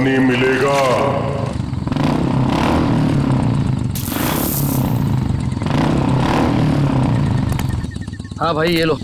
पानी मिलेगा। हाँ भाई ये लो।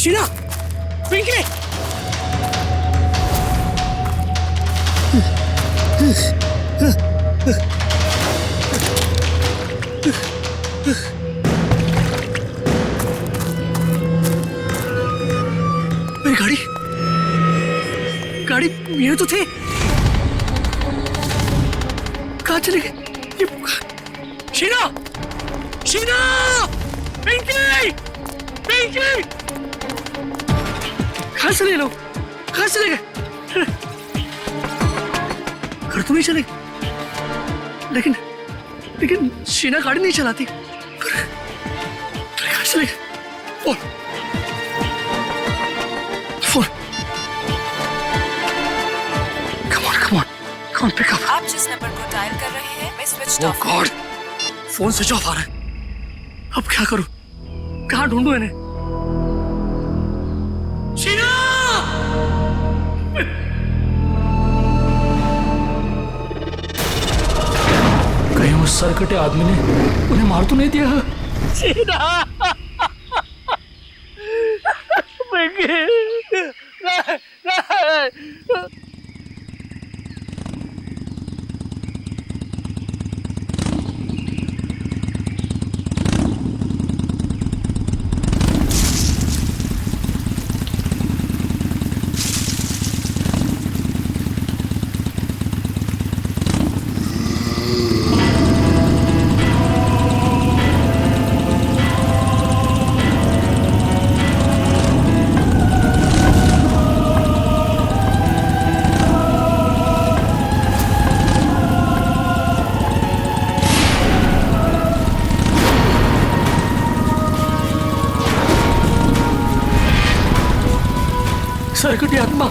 शीला, पिंकी, मेरी गाड़ी गाड़ी ये तो थे, कहाँ चले गए ये? शीला, शीला, पिंकी, पिंकी, कहाँ चले लोग? कहाँ चले गए? घर तो नहीं चले, लेकिन लेकिन शीना गाड़ी नहीं चलाती। कहाँ चले गए? Phone phone, come on come on, कौन पिकअप? आप जिस नंबर को डायल कर रहे हैं मैं स्विच ऑफ। ओह गॉड, फोन स्विच ऑफ आ रहा है। अब क्या करूं? कहाँ ढूंढूं इन्हें? शीना! कहीं उस सरकटे आदमी ने उन्हें मार तो नहीं दिया? शीना! सरकटी आत्मा,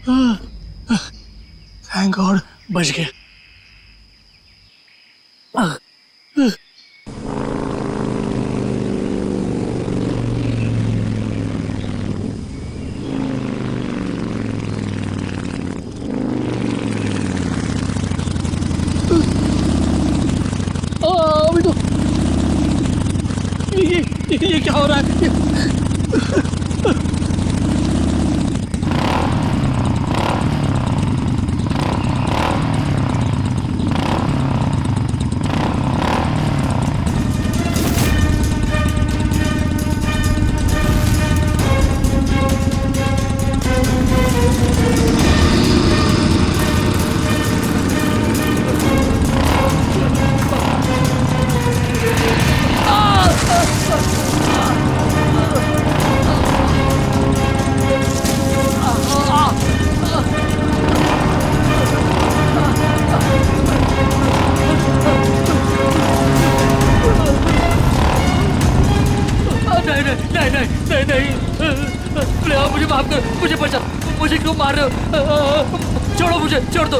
थैंक गॉड बच गया। अभी तो ये क्या हो रहा है? नहीं, प्लीज मुझे माफ कर, मुझे बचा, मुझे क्यों मार रहे हो? छोड़ो मुझे, छोड़ दो।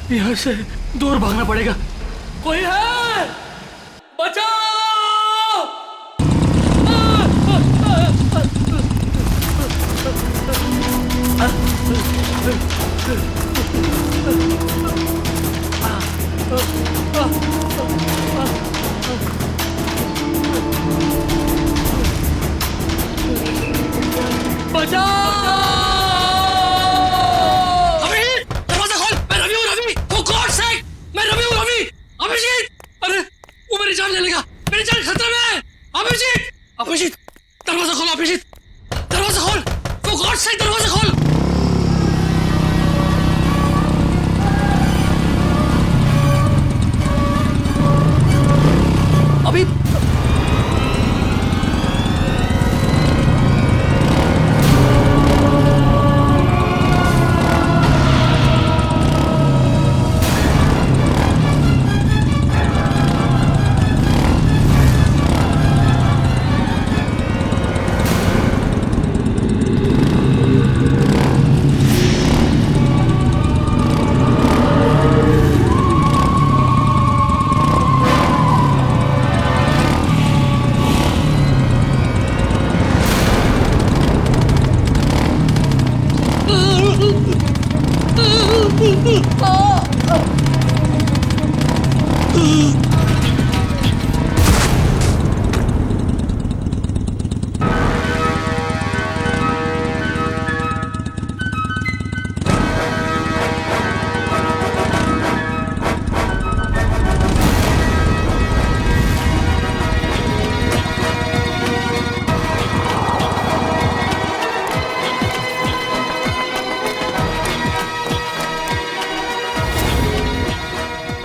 यहाँ से दूर भागना पड़ेगा। कोई है? बचाओ! बचाओ! जान ले लेगा, मेरी जान खतरे में है। अभिजीत, अभिजीत, दरवाजा खोल, अभिजीत, दरवाजा खोल, फॉर गॉड सेक दरवाजा खोल। अभी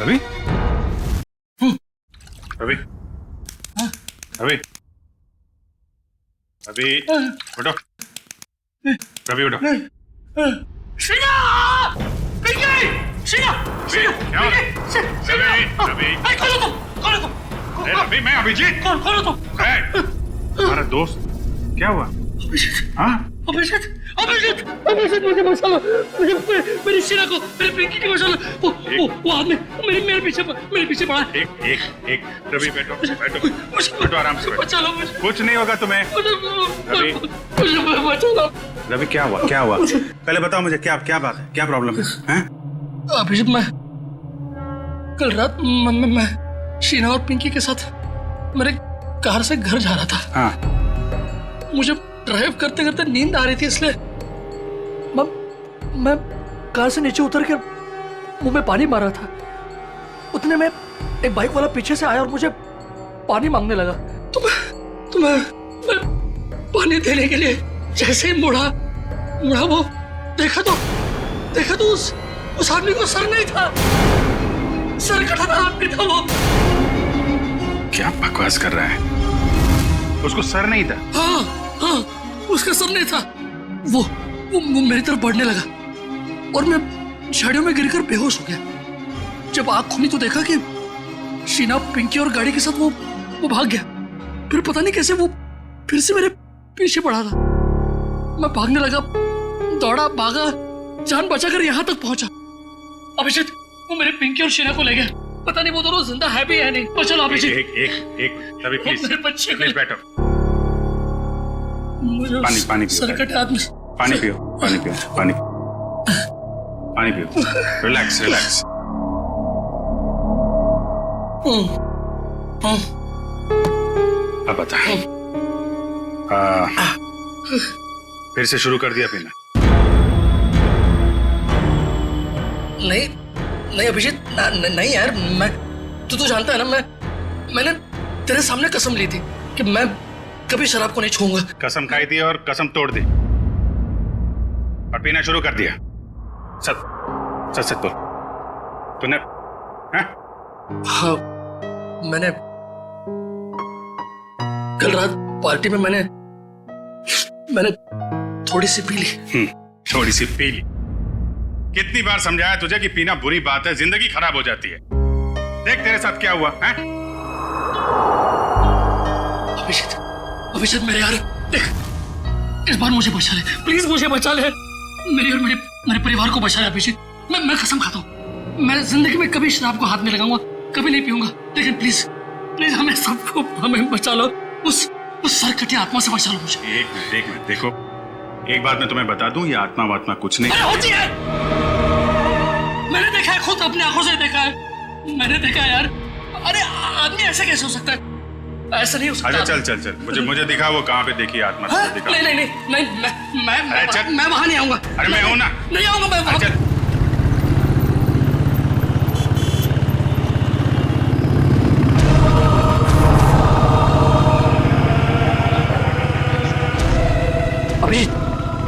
रवि, रवि, रवि, रवि, उठो, रवि उठो। श्रीना! पिंकी! श्रीना! क्या हो रहा है? रवि, खोलो तुम! रवि, मैं अभिजीत। खोलो तुम! तुम्हारा दोस्त क्या हुआ? हाँ? अभिजीत अभिजीत अभिजीत मुझे बचा लो, मुझे मेरी शीना को, मेरी पिंकी को बचा लो। वो आदमी मेरे पीछे पड़ा है। एक रवि बैठो बैठो आराम से बैठो। बचा लो मुझे, कुछ नहीं होगा तुम्हें। रवि बचा लो। रवि क्या हुआ पहले बताओ मुझे, क्या बात है, क्या प्रॉब्लम है? अभिजीत मैं कल रात मैं शीना और पिंकी के साथ मेरे कार से घर जा रहा था। हाँ मुझे ड्राइव करते करते नींद आ रही थी, इसलिए मैं कार से नीचे उतर कर मुंह में पानी मार रहा था। उतने में एक बाइक वाला पीछे से आया और मुझे पानी मांगने लगा। तो मैं पानी देने के लिए जैसे ही मुड़ा वो देखा तो उस आदमी को सर नहीं था, सर कटा आदमी था वो। क्या बकवास कर रहा है? उसको सर नहीं था? हाँ उसका सर नहीं था। वो मेरी तरफ बढ़ने लगा और मैं झाड़ियों में गिरकर बेहोश हो गया। जब आँख खुली तो देखा कि शीना, पिंकी और गाड़ी के साथ वो भाग गया। फिर पता नहीं कैसे वो फिर से मेरे पीछे पड़ा था। मैं भागने लगा, दौड़ा, भागा, जान बचाकर यहाँ तक पहुंचा। अभिजीत वो मेरे पिंकी और शीना को ले गया। पता नहीं वो दोनों जिंदा है भी है नहीं। तो चलो अभिजीत। एक रवि प्लीज मेरे बच्चे प्लीज बैठो। पानी पियो। सर कटे आदमी। पानी पियो। रिलैक्स। अब बता, फिर से शुरू कर दिया पीना? नहीं अभिजीत, नहीं यार। मैं तू जानता है ना, मैंने तेरे सामने कसम ली थी कि मैं कभी शराब को नहीं छूऊंगा। कसम खाई थी और कसम तोड़ दी और पीना शुरू कर दिया। सच बोल, तूने? हाँ मैंने कल रात पार्टी में मैंने थोड़ी सी पी ली। थोड़ी सी पी ली? कितनी बार समझाया तुझे कि पीना बुरी बात है, जिंदगी खराब हो जाती है। देख तेरे साथ क्या हुआ है? अभिजीत मेरे यार, देख इस बार मुझे बचा ले, प्लीज मुझे बचा ले। मेरी और मेरे परिवार को बचा ले अभिजीत। मैं कसम खाता हूँ, मैं जिंदगी में कभी शराब को हाथ नहीं लगाऊंगा, कभी नहीं पीऊंगा। लेकिन प्लीज हमें बचा लो। उस सरकटी आत्मा से बचा लो मुझे। एक मिनट देखो, एक बात मैं तुम्हें बता दूं, ये आत्मा वात्मा कुछ नहीं होती है। मैंने देखा है, खुद अपनी आंखों से देखा है। मैंने देखा है यार। अरे आदमी ऐसे कैसे हो सकता है? ऐसा नहीं हो सकता। अच्छा चल मुझे दिखा वो कहाँ पे देखी आत्मा। दिखा। नहीं मैं वहां नहीं आऊंगा। अरे मैं हूं ना। नहीं आऊंगा मैं वहां।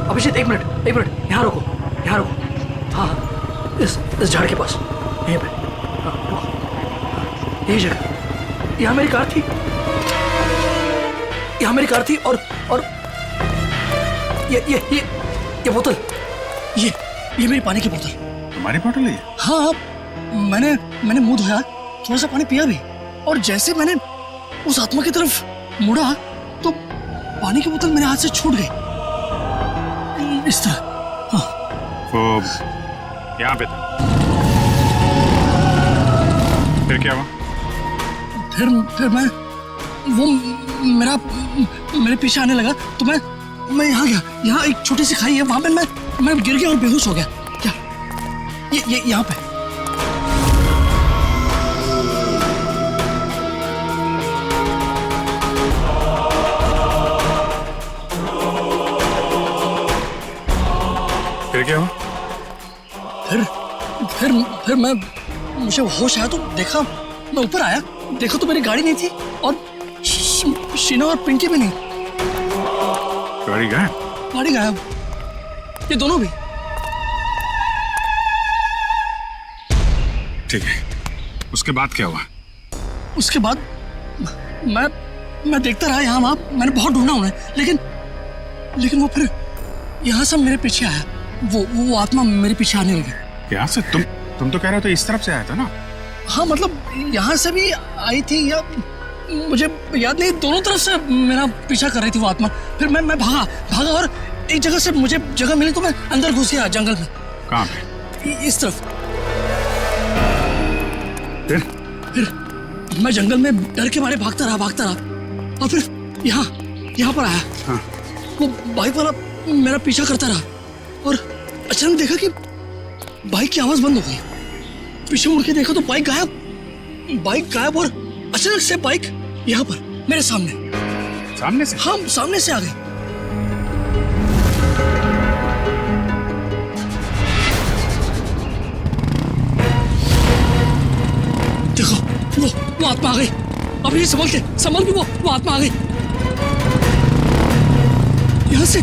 अभिजीत एक मिनट यहाँ रोको। हाँ इस झाड़ के पास, यहीं पे। हाँ रुको, यही जगह। यहाँ मेरी कार थी और ये बोतल, ये मेरी पानी की बोतल। तुम्हारी बोतल है? हाँ मैंने मुंह धोया, थोड़ा सा पानी पिया भी, और जैसे मैंने उस आत्मा की तरफ मुड़ा तो पानी की बोतल मेरे हाथ से छूट गई इस तरह। हाँ वो यहाँ पे था। फिर क्या हुआ? फिर वो मेरे पीछे आने लगा तो मैं यहाँ गया। यहाँ एक छोटी सी खाई है, वहां पे मैं गिर गया और बेहोश हो गया। क्या ये यहाँ पे? फिर क्या हुआ? फिर मुझे होश आया तो देखा, मैं ऊपर आया, देखा तो मेरी गाड़ी नहीं थी और शीना और पिंकी भी नहीं। गाड़ी गायब, ये दोनों भी। ठीक है, उसके बाद क्या हुआ? उसके बाद मैं देखता रहा यहाँ वहां, मैंने बहुत ढूंढा उन्हें, लेकिन वो फिर यहाँ से मेरे पीछे आया। वो आत्मा मेरे पीछे आने लगी। यहाँ से? तुम तो कह रहे हो तो इस तरफ से आया था ना? हाँ मतलब यहाँ से भी आई थी या मुझे याद नहीं, दोनों तरफ से मेरा पीछा कर रही थी वो आत्मा। फिर मैं भागा और एक जगह से मुझे जगह मिली तो मैं अंदर घुस गया जंगल में। कहाँ पे? इस तरफ। फिर मैं जंगल में डर के मारे भागता रहा और फिर यहाँ पर आया। हाँ। वो बाइक वाला मेरा पीछा करता रहा और अचानक देखा कि बाइक की आवाज बंद हो गई। पीछे मुड़ के देखा तो बाइक गायब और अचानक से बाइक यहाँ पर मेरे सामने से? हाँ, सामने से आ गई। देखो वो आत्मा आ गई। अभी संभल के वो आत्मा आ गई यहाँ से।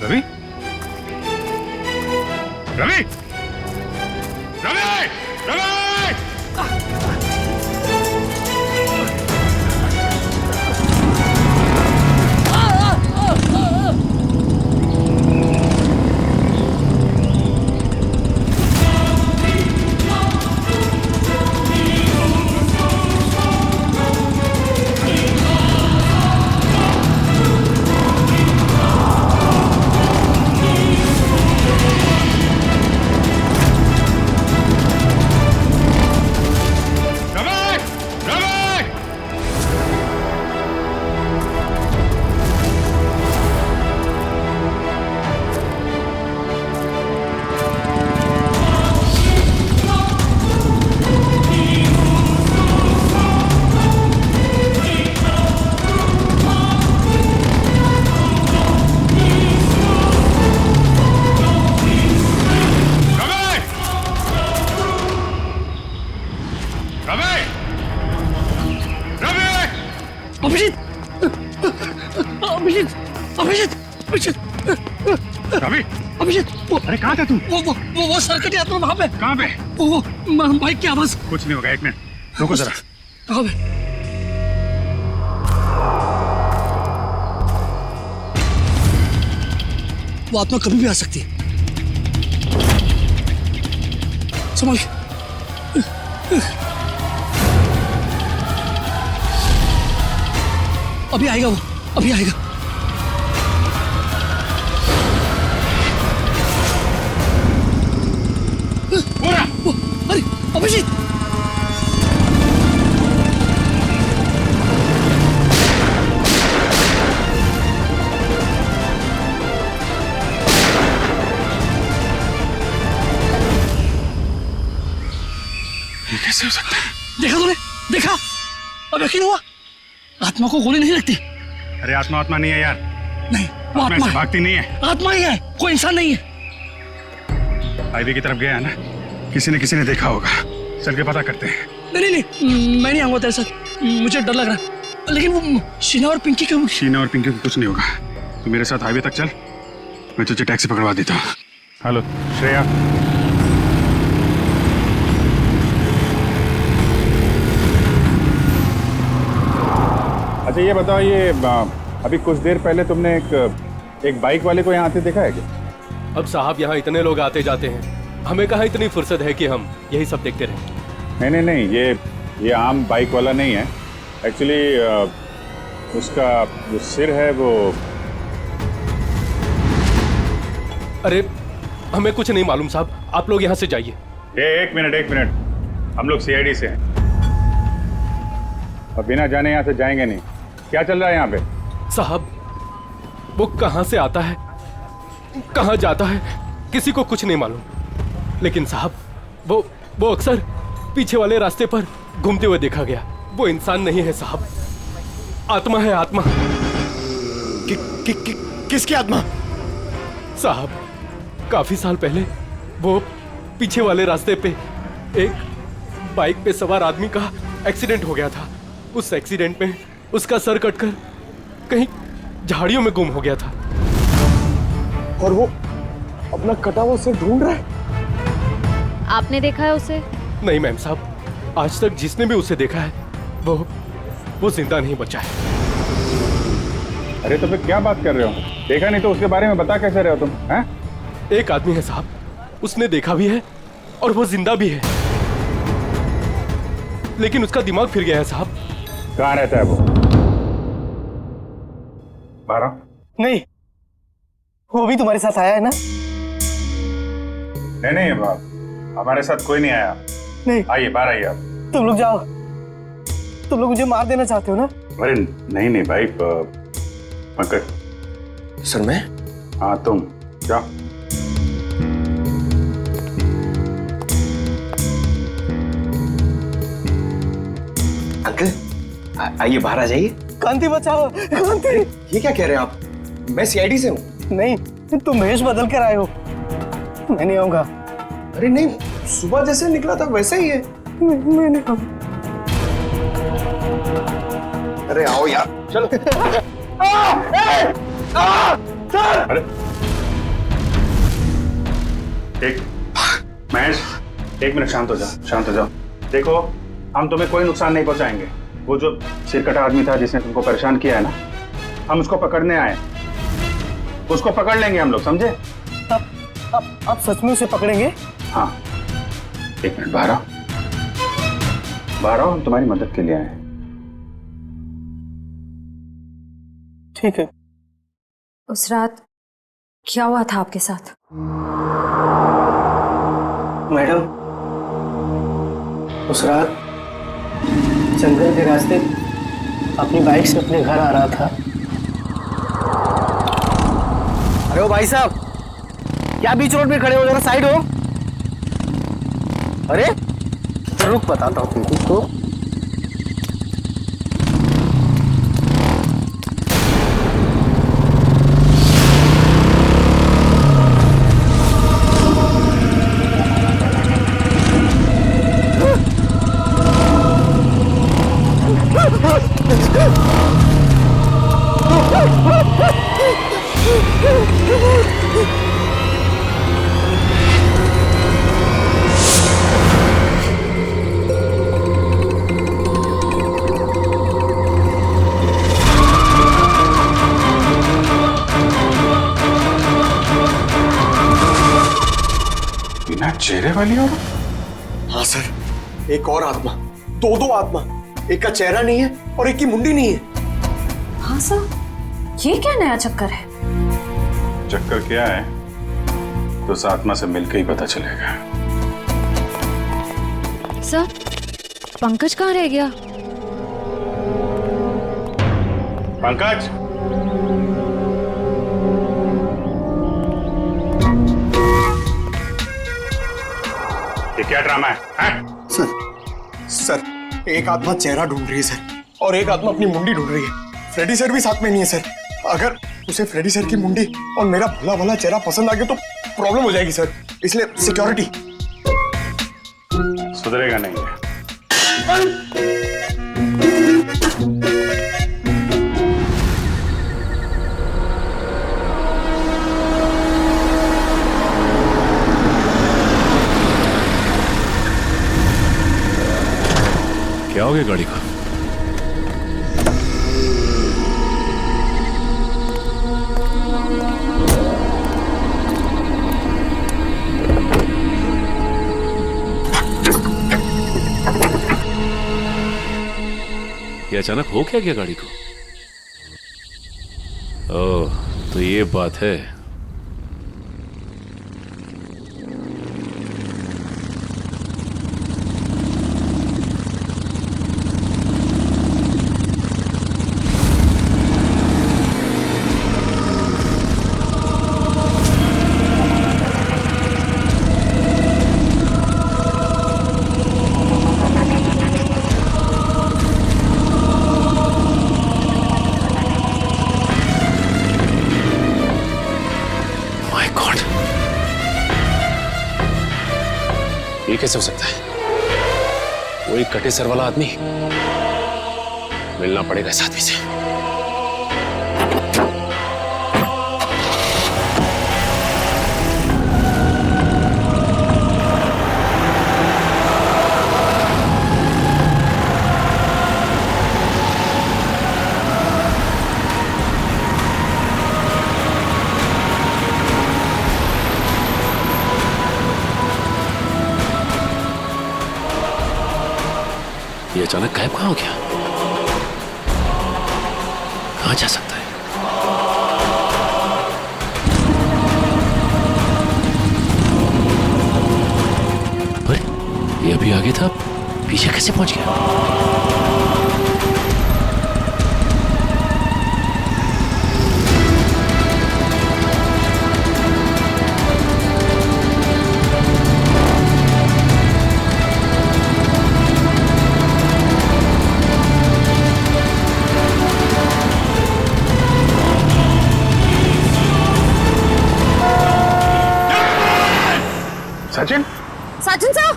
रवि? रवि? रवि? रवि? अभिषेक, अरे कहाँ था तू? वो सर्कट यात्रा वहाँ पे। कहाँ पे? वो बाइक की आवाज। कुछ नहीं होगा, एक मिनट रुको जरा। कहाँ पे? वो आत्मा कभी भी आ सकती है। संभाल के। अभी आएगा वो, अभी आएगा। अरे अभिषेक, ये कैसे हो सकता है? देखा तूने? देखा? अब यकीन हुआ? आत्मा को गोली नहीं लगती। अरे आत्मा नहीं है यार। नहीं, वो आत्मा है। भागती नहीं है। आत्मा ही है, कोई इंसान नहीं है। हाईवे की तरफ गया है ना, किसी ने देखा होगा। चल के पता करते हैं। नहीं, मैं नहीं आऊंगा तेरे साथ, मुझे डर लग रहा है। लेकिन वो शीना और पिंकी को कुछ नहीं होगा। तू मेरे साथ हाईवे तक चल, मैं तुझे टैक्सी पकड़वा देता हूँ। हेलो श्रेया। अच्छा ये बताओ, ये अभी कुछ देर पहले तुमने एक बाइक वाले को यहाँ आते देखा है क्या? अब साहब यहाँ इतने लोग आते जाते हैं, हमें कहाँ इतनी फुर्सत है कि हम यही सब देखते रहें। नहीं, ये आम बाइक वाला नहीं है। एक्चुअली उसका जो सिर है वो। अरे हमें कुछ नहीं मालूम साहब, आप लोग यहाँ से जाइए। एक मिनट, हम लोग CID से हैं और बिना जाने यहाँ से जाएंगे नहीं। क्या चल रहा है यहाँ पे? साहब वो कहाँ से आता है, कहाँ जाता है, किसी को कुछ नहीं मालूम। लेकिन साहब वो अक्सर पीछे वाले रास्ते पर घूमते हुए देखा गया। वो इंसान नहीं है साहब, आत्मा है, आत्मा। किसकी आत्मा? साहब काफी साल पहले वो पीछे वाले रास्ते पे एक बाइक पे सवार आदमी का एक्सीडेंट हो गया था। उस एक्सीडेंट में उसका सर कटकर कहीं झाड़ियों में गुम हो गया था। और वो अपना कटा हुआ सिर ढूंढ रहा है। आपने देखा है उसे? नहीं मैम साहब, आज तक जिसने भी उसे देखा है वो जिंदा नहीं बचा है। अरे तो फिर क्या बात कर रहे हो? देखा नहीं तो उसके बारे में बता कैसे रहे हो तुम? हैं? एक आदमी है साहब, उसने देखा भी है और वो जिंदा भी है, लेकिन उसका दिमाग फिर गया है साहब। कहाँ रहता है वो? बारह? नहीं, वो भी तुम्हारे साथ आया है ना? नहीं बाप, हमारे साथ कोई नहीं आया। नहीं, आइए बाहर आइए आप। तुम लोग जाओ। तुम लोग मुझे मार देना चाहते हो ना? अरे नहीं भाई, पंकज। सर मैं? हाँ तुम जाओ। अंकल आइए बाहर आ जाइए। कांति बचाओ, कांति। ये क्या कह रहे हैं आप? मैं सीआईडी से हूँ। नहीं, तुम भेष बदल कर आए हो। मैं नहीं आऊंगा। अरे नहीं, सुबह जैसे निकला था वैसा ही है। मैं नहीं आऊंगा। अरे आओ यार, चलो। अरे एक महेश, 1 मिनट शांत हो जाओ, शांत हो जाओ। देखो, हम तुम्हें कोई नुकसान नहीं पहुंचाएंगे। वो जो सिरकटा आदमी था जिसने तुमको परेशान किया है ना, हम उसको पकड़ने आए। उसको पकड़ लेंगे हम लोग, समझे? आप सच में उसे पकड़ेंगे? हाँ, 1 मिनट बाहर आओ। बाहर आओ, हम तुम्हारी मदद के लिए आए हैं। ठीक है। उस रात क्या हुआ था आपके साथ? मैडम, उस रात जंगल के रास्ते अपनी बाइक से अपने घर आ रहा था। अरे ओ भाई साहब, क्या बीच रोड पे खड़े हो? जरा साइड हो। अरे रुक, बताता हूँ तुमको। बिना चेहरे वाली और? हाँ सर, एक और आत्मा, दो आत्मा। एक का चेहरा नहीं है और एक की मुंडी नहीं है। हाँ सर, ये क्या नया चक्कर है? चक्कर क्या है तो उस आत्मा से मिलकर ही पता चलेगा। सर, पंकज कहाँ रह गया? पंकज, ये क्या ड्रामा है? सर, एक आत्मा चेहरा ढूंढ रही है सर, और एक आत्मा अपनी मुंडी ढूंढ रही है। फ्रेडी सर भी साथ में नहीं है सर। अगर उसे फ्रेडी सर की मुंडी और मेरा भला भला चेहरा पसंद आ गया तो प्रॉब्लम हो जाएगी सर, इसलिए सिक्योरिटी। सुधरेगा नहीं है। क्या हो गया गाड़ी का? ये अचानक हो क्या गया गाड़ी को? ओह, तो ये बात है। ये कैसे हो सकता है? वो एक कटे सर वाला आदमी। मिलना पड़ेगा इस आदमी से। ये अचानक गायब कहाँ हो गया? कहाँ जा सकता है? अरे ये अभी आगे था, पीछे कैसे पहुंच गया? Sachin, Sachin sir,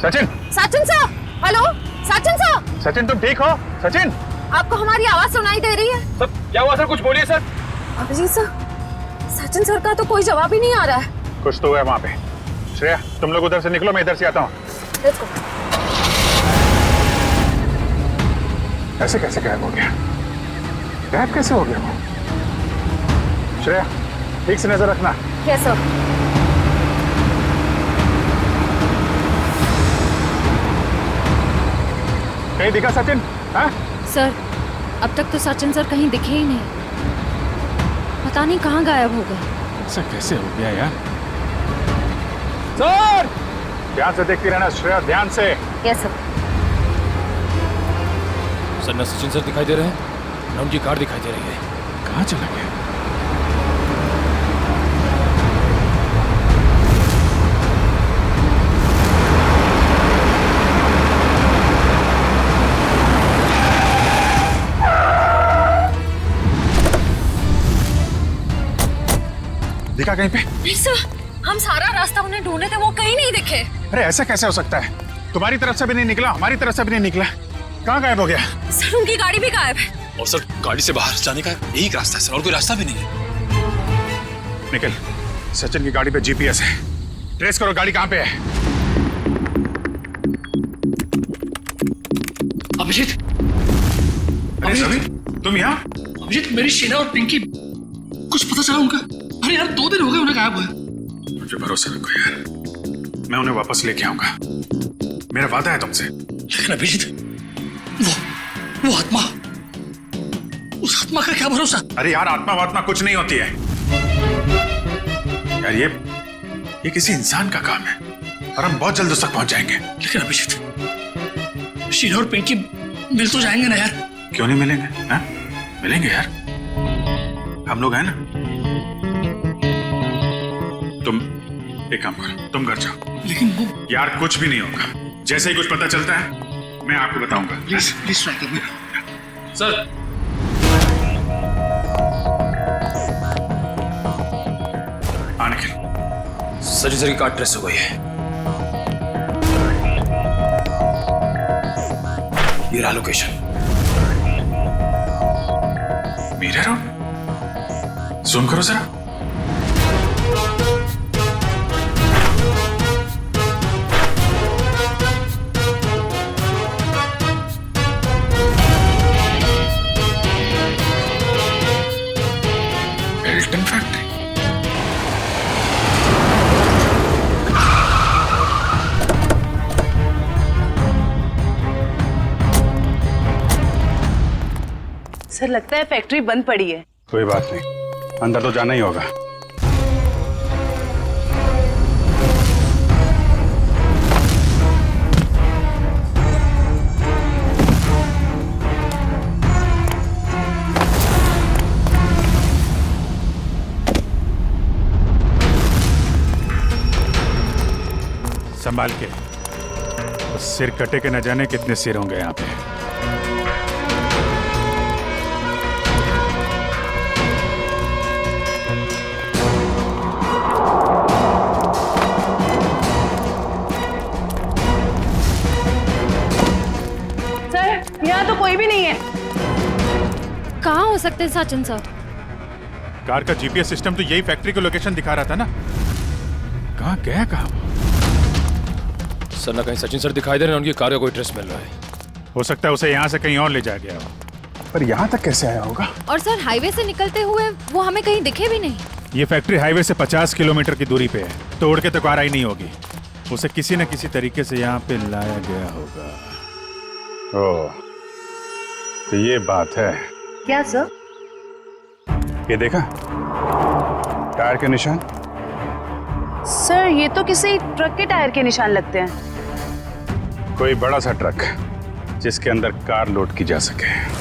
Sachin, Sachin sir, hello, Sachin sir, Sachin तुम ठीक हो? सचिन, आपको हमारी आवाज सुनाई दे रही है? सर क्या हुआ सर? कुछ बोलिए sir. Abhijit sir, Sachin sir का तो कोई जवाब ही नहीं आ रहा है। कुछ तो है वहां पे। श्रेया तुम लोग उधर से निकलो, मैं इधर से आता हूँ। Let's go. ऐसे कैसे गायब हो गया? गायब कैसे हो गया वो? श्रेया ठीक से नजर रखना। Yes sir. कहीं दिखा सचिन? हाँ? सर अब तक तो सचिन सर कहीं दिखे ही नहीं, पता नहीं कहाँ गायब हो गए। ऐसा कैसे हो गया यार? सर ध्यान से देखती रहना श्रेया, ध्यान से। Yes sir. सर न सचिन सर दिखाई दे रहे हैं, न उनकी कार दिखाई दे रही है। कहाँ चला गया? दिखा कहीं पे? नहीं सर, हम सारा रास्ता उन्हें ढूंढे थे, वो कहीं नहीं दिखे। अरे ऐसा कैसे हो सकता है? तुम्हारी तरफ से भी नहीं निकला, हमारी तरफ से भी नहीं निकला, कहाँ गायब हो गया? सर उनकी गाड़ी भी गायब है। और सर गाड़ी से बाहर जाने का यही रास्ता है सर, और कोई रास्ता भी नहीं है। निकल, सचिन की गाड़ी पे जीपीएस है, ट्रेस करो गाड़ी कहाँ पे है। अभिजीत, अरे रवि, तुम यहाँ? अभिजीत मेरी शीना और पिंकी, कुछ पता चला उनका? अरे यार 2 दिन हो गए उन्हें गायब हुए। मुझे भरोसा रखो यार, मैं उन्हें वापस लेके आऊंगा, मेरा वादा है तुमसे। लेकिन अभिजीत, वो आत्मा, उस आत्मा का क्या भरोसा? अरे यार आत्मा वात्मा कुछ नहीं होती है यार, ये किसी इंसान का काम है और हम बहुत जल्द उस तक पहुंच जाएंगे। लेकिन अभिजीत, शीना और पिंकी मिल तो जाएंगे ना यार? क्यों नहीं मिलेंगे? हाँ? मिलेंगे यार, हम लोग हैं ना। तुम एक काम करो, तुम घर जाओ। लेकिन वो यार कुछ भी नहीं होगा, जैसे ही कुछ पता चलता है मैं आपको बताऊंगा। प्लीज ट्राई करना सर आने के सचिन सर की कार ट्रेस हो गई है। ये रहा लोकेशन। मीरा रोड, जूम करो जरा। Belton factory. सर लगता है फैक्ट्री बंद पड़ी है। कोई बात नहीं, अंदर तो जाना ही होगा। संभाल के, उस सिर कटे के न जाने कितने सिर होंगे यहाँ पे। सर यहाँ तो कोई भी नहीं है। कहाँ हो सकते हैं सचिन सर? कार का जीपीएस सिस्टम तो यही फैक्ट्री की लोकेशन दिखा रहा था ना। कहाँ गया कहाँ? सर ना कहीं सचिन सर दिखाई दे रहे हैं, उनकी कार का कोई ट्रेस मिल रहा है। हो सकता है उसे यहाँ से कहीं और ले जाया गया हो, पर यहाँ तक कैसे आया होगा? और सर हाईवे से निकलते हुए वो हमें कहीं दिखे भी नहीं। ये फैक्ट्री हाईवे से 50 किलोमीटर की दूरी पे है, तो उड़ के तो कार आई नहीं होगी। उसे किसी न किसी तरीके से यहाँ पे लाया गया होगा। ओ, तो ये बात है। क्या सर? ये देखा टायर के निशान? सर ये तो किसी ट्रक के टायर के निशान लगते हैं। कोई बड़ा सा ट्रक जिसके अंदर कार लोड की जा सके।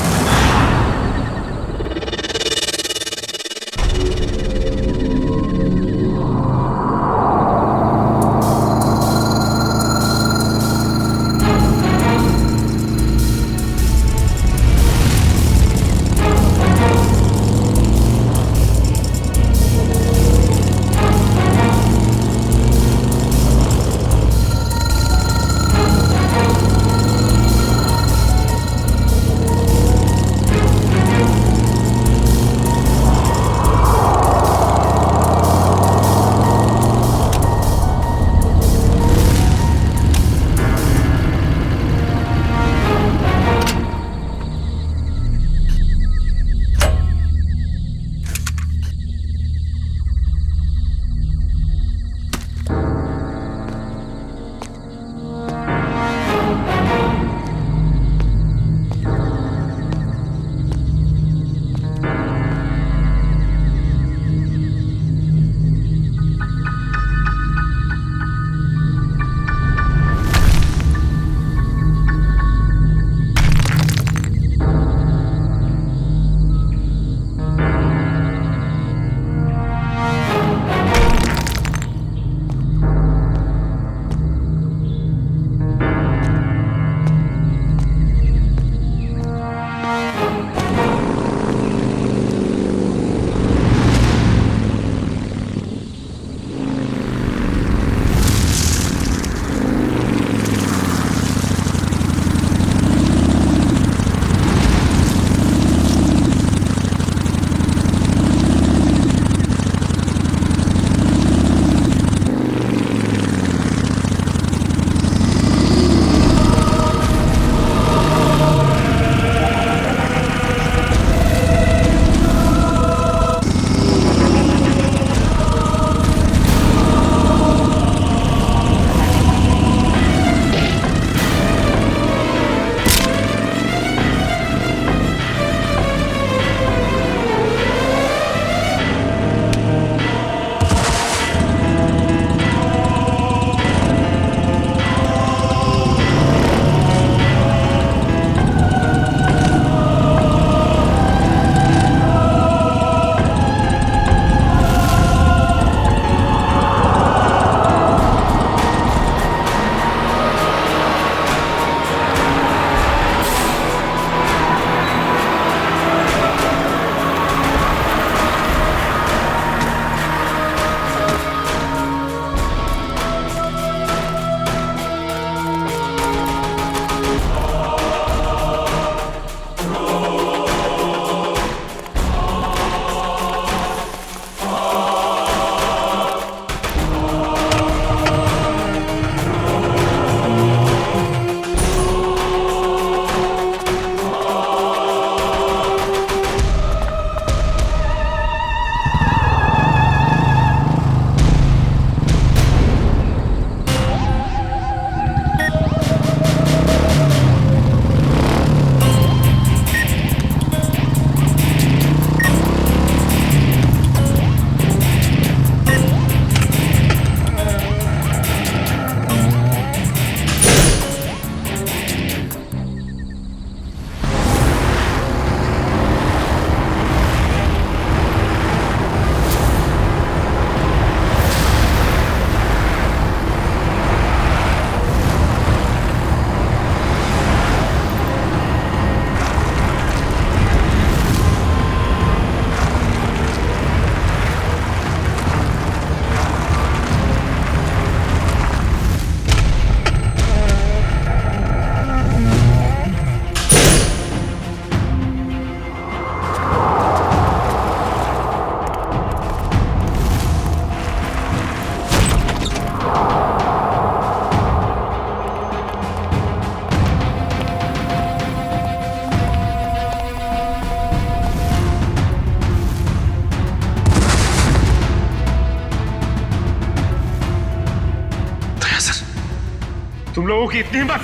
तुम लोगों की इतनी हिम्मत,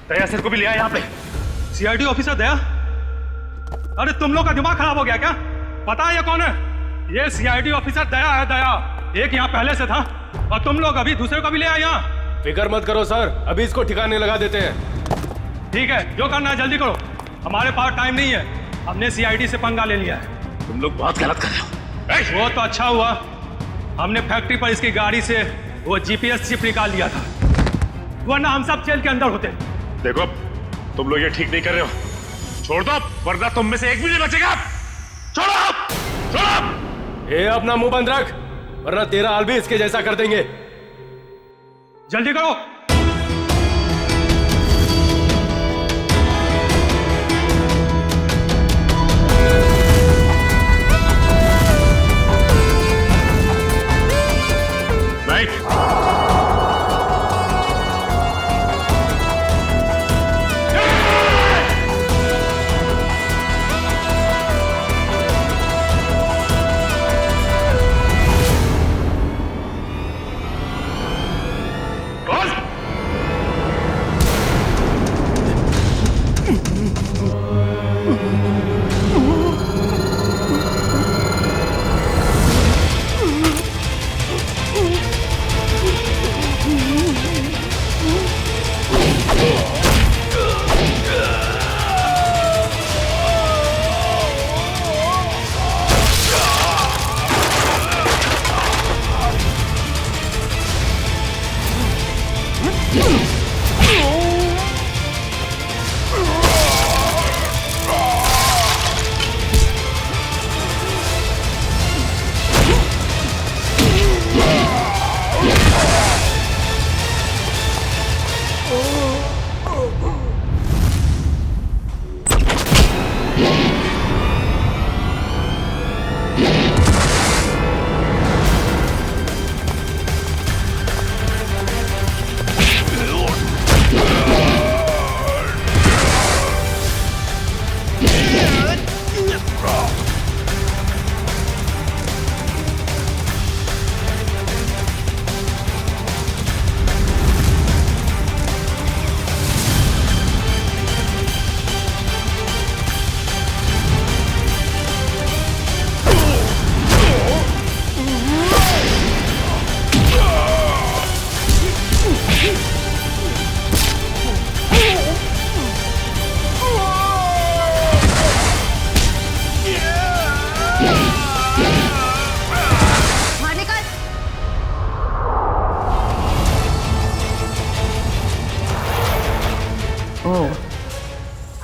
दया सर को भी ले आया यहाँ पे। सीआईडी ऑफिसर दया? अरे तुम लोग का दिमाग खराब हो गया क्या? पता है ये कौन है? ये सीआईडी ऑफिसर दया है, दया। एक यहाँ पहले से था और तुम लोग अभी दूसरे को भी ले आए यहाँ। फिक्र मत करो सर, अभी इसको ठिकाने लगा देते हैं। ठीक है, जो करना है जल्दी करो, हमारे पास टाइम नहीं है। हमने सीआईडी से पंगा ले लिया है। तुम लोग बहुत गलत कर रहे हो। वो तो अच्छा हुआ हमने फैक्ट्री पर इसकी गाड़ी से वो जीपीएस चिप निकाल लिया था, वरना हम सब जेल के अंदर होते। देखो तुम लोग ये ठीक नहीं कर रहे हो, छोड़ दो वरना तुम में से एक भी नहीं बचेगा। छोड़ो, छोड़ो। ये अपना मुंह बंद रख, वरना तेरा हाल भी इसके जैसा कर देंगे। जल्दी करो।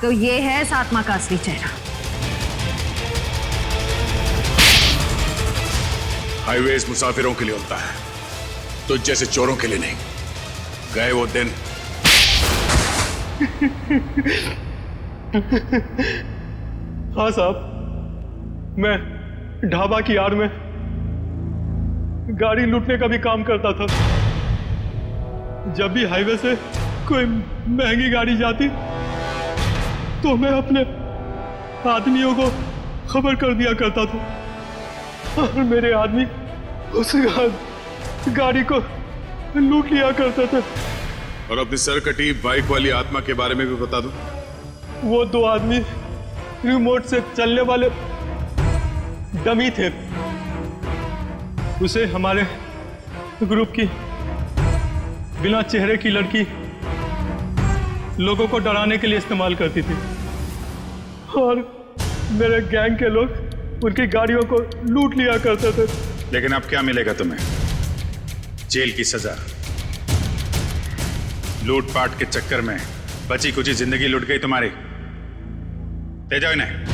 तो ये है इस आत्मा का असली चेहरा। हाईवेज मुसाफिरों के लिए होता है, तो जैसे चोरों के लिए नहीं। गए वो दिन। हाँ साहब, मैं ढाबा की आड़ में गाड़ी लूटने का भी काम करता था। जब भी हाईवे से कोई महंगी गाड़ी जाती तो मैं अपने आदमियों को खबर कर दिया करता था और मेरे आदमी उस गाड़ी को लूट लिया करते थे। और अपनी सरकटी बाइक वाली आत्मा के बारे में भी बता दो। वो दो आदमी रिमोट से चलने वाले डमी थे। उसे हमारे ग्रुप की बिना चेहरे की लड़की लोगों को डराने के लिए इस्तेमाल करती थी और मेरे गैंग के लोग उनकी गाड़ियों को लूट लिया करते थे। लेकिन अब क्या मिलेगा तुम्हें? जेल की सजा। लूटपाट के चक्कर में बची कुची जिंदगी लुट गई तुम्हारी। ले जाओ इन्हें।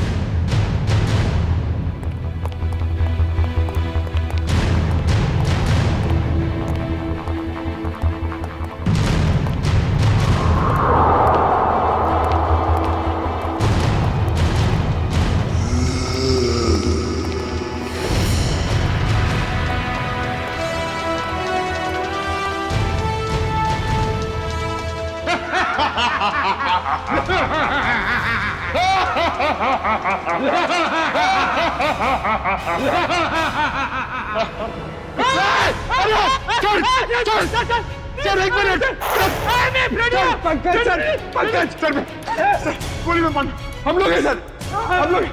सर, एक मिनट। पंकज सर, गोली में मार, हम लोग हैं सर, हम लोग